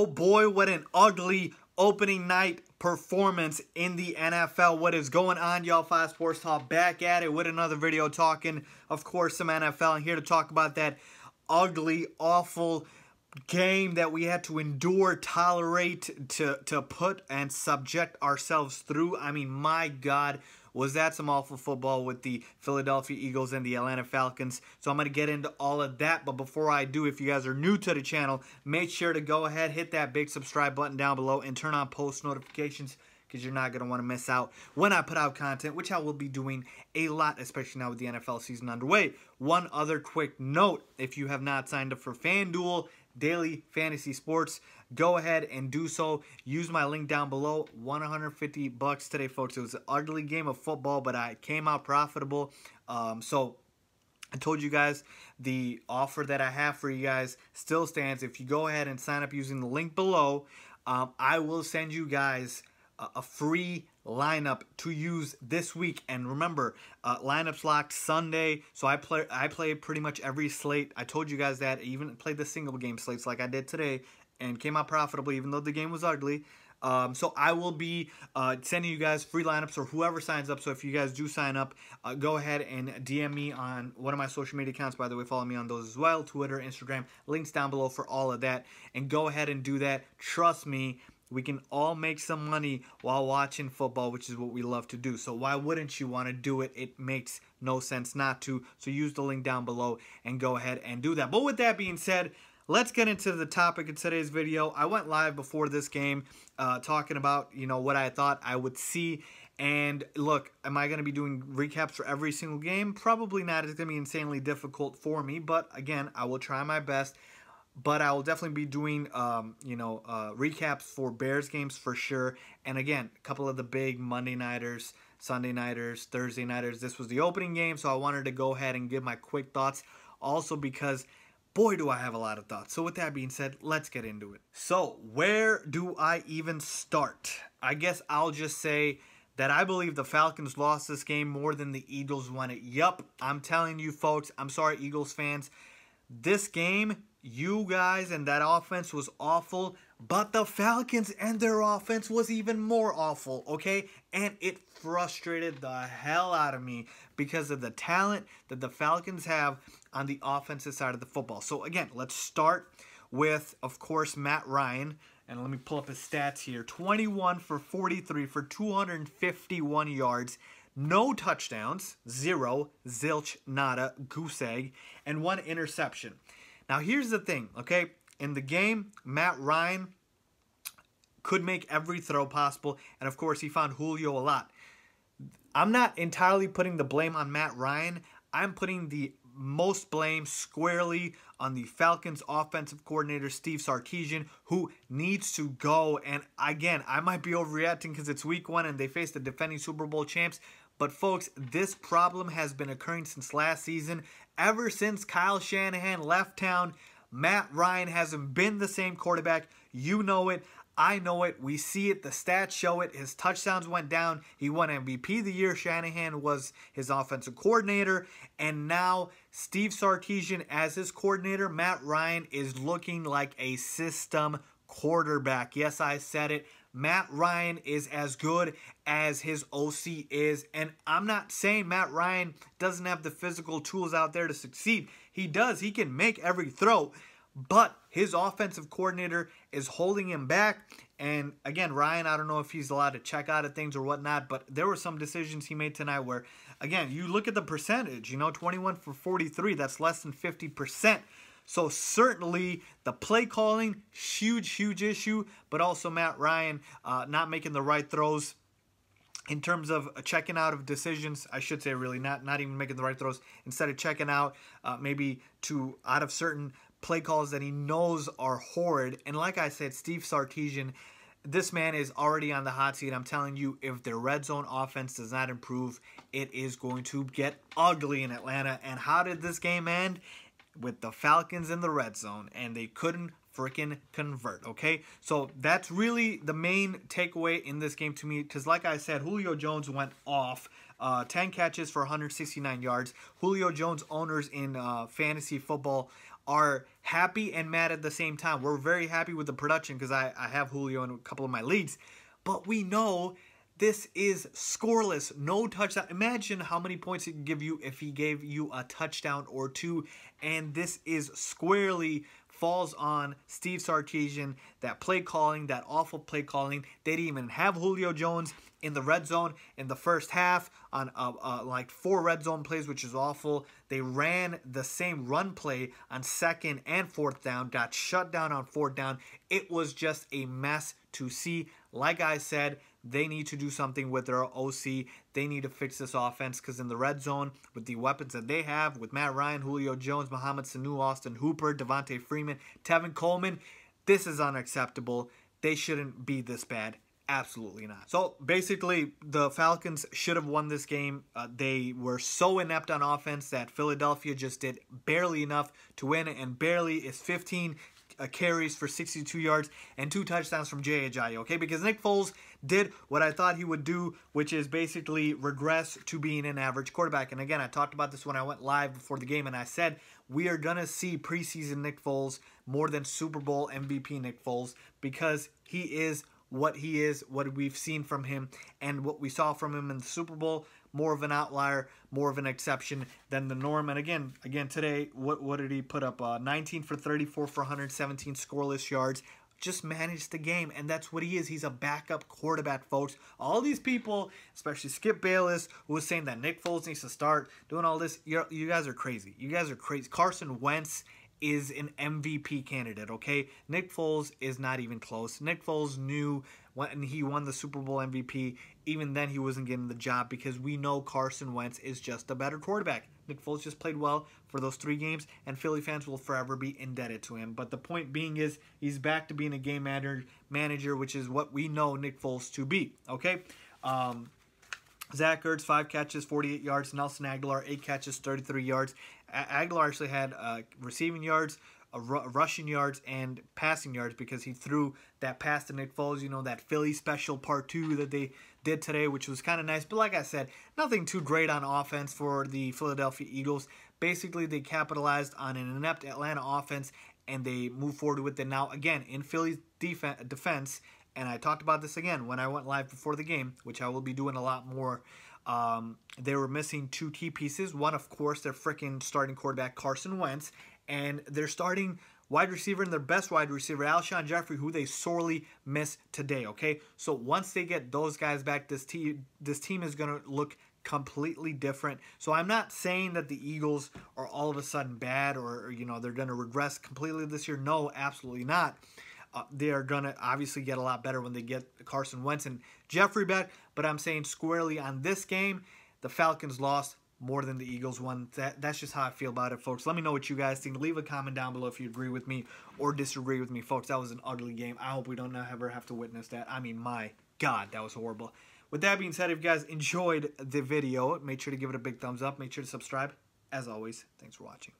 Oh boy, what an ugly opening night performance in the NFL. What is going on, y'all? 5 Sports Talk back at it with another video talking, of course, some NFL. I'm here to talk about that ugly, awful game that we had to endure, tolerate, to put and subject ourselves through. I mean, my God, was that some awful football with the Philadelphia Eagles and the Atlanta Falcons. So I'm going to get into all of that. But before I do, if you guys are new to the channel, make sure to go ahead, hit that big subscribe button down below and turn on post notifications, because you're not going to want to miss out when I put out content, which I will be doing a lot, especially now with the NFL season underway. One other quick note, if you have not signed up for FanDuel Daily Fantasy Sports, go ahead and do so. Use my link down below. $150 today, folks. It was an ugly game of football, but I came out profitable. So I told you guys the offer that I have for you guys still stands. If you go ahead and sign up using the link below, I will send you guys a free lineup to use this week. And remember, lineups locked Sunday, so I play pretty much every slate. I told you guys that. I even played the single game slates like I did today and came out profitable even though the game was ugly. So I will be sending you guys free lineups, or whoever signs up. So if you guys do sign up, go ahead and DM me on one of my social media accounts. By the way, follow me on those as well. Twitter, Instagram, links down below for all of that. And go ahead and do that. Trust me, we can all make some money while watching football, which is what we love to do. So why wouldn't you want to do it? It makes no sense not to. So use the link down below and go ahead and do that. But with that being said, let's get into the topic of today's video. I went live before this game talking about, what I thought I would see. And look, am I going to be doing recaps for every single game? Probably not. It's going to be insanely difficult for me. But again, I will try my best. But I will definitely be doing, recaps for Bears games for sure. And again, a couple of the big Monday nighters, Sunday nighters, Thursday nighters. This was the opening game, so I wanted to go ahead and give my quick thoughts. Also because, boy, do I have a lot of thoughts. So with that being said, let's get into it. So where do I even start? I guess I'll just say that I believe the Falcons lost this game more than the Eagles won it. Yup, I'm telling you folks, I'm sorry Eagles fans. This game, you guys and that offense was awful, but the Falcons and their offense was even more awful, okay? And it frustrated the hell out of me because of the talent that the Falcons have on the offensive side of the football. So again, let's start with, of course, Matt Ryan. And let me pull up his stats here. 21 for 43 for 251 yards. No touchdowns, 0, zilch, nada, goose egg, and 1 interception. Now, here's the thing, okay? In the game, Matt Ryan could make every throw possible, and of course, he found Julio a lot. I'm not entirely putting the blame on Matt Ryan. I'm putting the most blame squarely on the Falcons offensive coordinator, Steve Sarkisian, who needs to go. And again, I might be overreacting because it's week 1 and they face the defending Super Bowl champs. But folks, this problem has been occurring since last season. Ever since Kyle Shanahan left town, Matt Ryan hasn't been the same quarterback. You know it. I know it. We see it. The stats show it. His touchdowns went down. He won MVP the year Shanahan was his offensive coordinator. And now Steve Sarkisian as his coordinator, Matt Ryan is looking like a system quarterback. Yes, I said it. Matt Ryan is as good as his OC is. And I'm not saying Matt Ryan doesn't have the physical tools out there to succeed. He does. He can make every throw. But his offensive coordinator is holding him back. And again, Ryan, I don't know if he's allowed to check out of things or whatnot, but there were some decisions he made tonight where, again, you look at the percentage, 21 for 43, that's less than 50%. So certainly the play calling, huge issue, but also Matt Ryan not making the right throws in terms of checking out of decisions. I should say really not even making the right throws. Instead of checking out maybe out of certain play calls that he knows are horrid. And like I said, Steve Sarkisian, this man is already on the hot seat. I'm telling you, if their red zone offense does not improve, it is going to get ugly in Atlanta. And how did this game end? With the Falcons in the red zone, and they couldn't freaking convert, okay? So that's really the main takeaway in this game to me, because like I said, Julio Jones went off. 10 catches for 169 yards. Julio Jones owners in fantasy football are happy and mad at the same time. We're very happy with the production because I have Julio in a couple of my leagues. But we know this is scoreless, no touchdown. Imagine how many points he could give you if he gave you a touchdown or two. And this is squarely falls on Steve Sarkisian, that play calling, that awful play calling. They didn't even have Julio Jones in the red zone in the first half on like 4 red zone plays, which is awful. They ran the same run play on 2nd and 4th down, got shut down on 4th down. It was just a mess to see. Like I said, they need to do something with their OC. They need to fix this offense because in the red zone, with the weapons that they have, with Matt Ryan, Julio Jones, Mohamed Sanu, Austin Hooper, Devontae Freeman, Tevin Coleman, this is unacceptable. They shouldn't be this bad. Absolutely not. So basically, the Falcons should have won this game. They were so inept on offense that Philadelphia just did barely enough to win, and barely is 15 carries for 62 yards and 2 touchdowns from Jay Ajayi, okay? Because Nick Foles did what I thought he would do, which is basically regress to being an average quarterback. And again, I talked about this when I went live before the game, and I said we are going to see preseason Nick Foles more than Super Bowl MVP Nick Foles because he is what he is, what we've seen from him, and what we saw from him in the Super Bowl. More of an outlier, more of an exception than the norm. And again today, what did he put up? 19 for 34 for 117 scoreless yards. Just managed the game, and that's what he is. He's a backup quarterback, folks. All these people, especially Skip Bayless, who was saying that Nick Foles needs to start doing all this, you guys are crazy. You guys are crazy. Carson Wentz is an MVP candidate, okay? Nick Foles is not even close. Nick Foles knew when he won the Super Bowl MVP, even then he wasn't getting the job because we know Carson Wentz is just a better quarterback. Nick Foles just played well for those 3 games, and Philly fans will forever be indebted to him. But the point being is he's back to being a game manager, which is what we know Nick Foles to be, okay? Zach Ertz, 5 catches, 48 yards. Nelson Aguilar, 8 catches, 33 yards. Aguilar actually had receiving yards, rushing yards, and passing yards because he threw that pass to Nick Foles, you know, that Philly special part 2 that they did today, which was kind of nice. But like I said, nothing too great on offense for the Philadelphia Eagles. Basically, they capitalized on an inept Atlanta offense, and they moved forward with it. Now, again, in Philly's defense, and I talked about this again when I went live before the game, which I will be doing a lot more. They were missing 2 key pieces. One, of course, their freaking starting quarterback, Carson Wentz, and their starting wide receiver and their best wide receiver, Alshon Jeffrey, who they sorely miss today, okay? So once they get those guys back, this team is going to look completely different. So I'm not saying that the Eagles are all of a sudden bad or you know, they're going to regress completely this year. No, absolutely not. They are going to obviously get a lot better when they get Carson Wentz and Jeffrey back. But I'm saying squarely on this game, the Falcons lost more than the Eagles won. That's just how I feel about it, folks. Let me know what you guys think. Leave a comment down below if you agree with me or disagree with me, folks. That was an ugly game. I hope we don't ever have to witness that. I mean, my God, that was horrible. With that being said, if you guys enjoyed the video, make sure to give it a big thumbs up. Make sure to subscribe. As always, thanks for watching.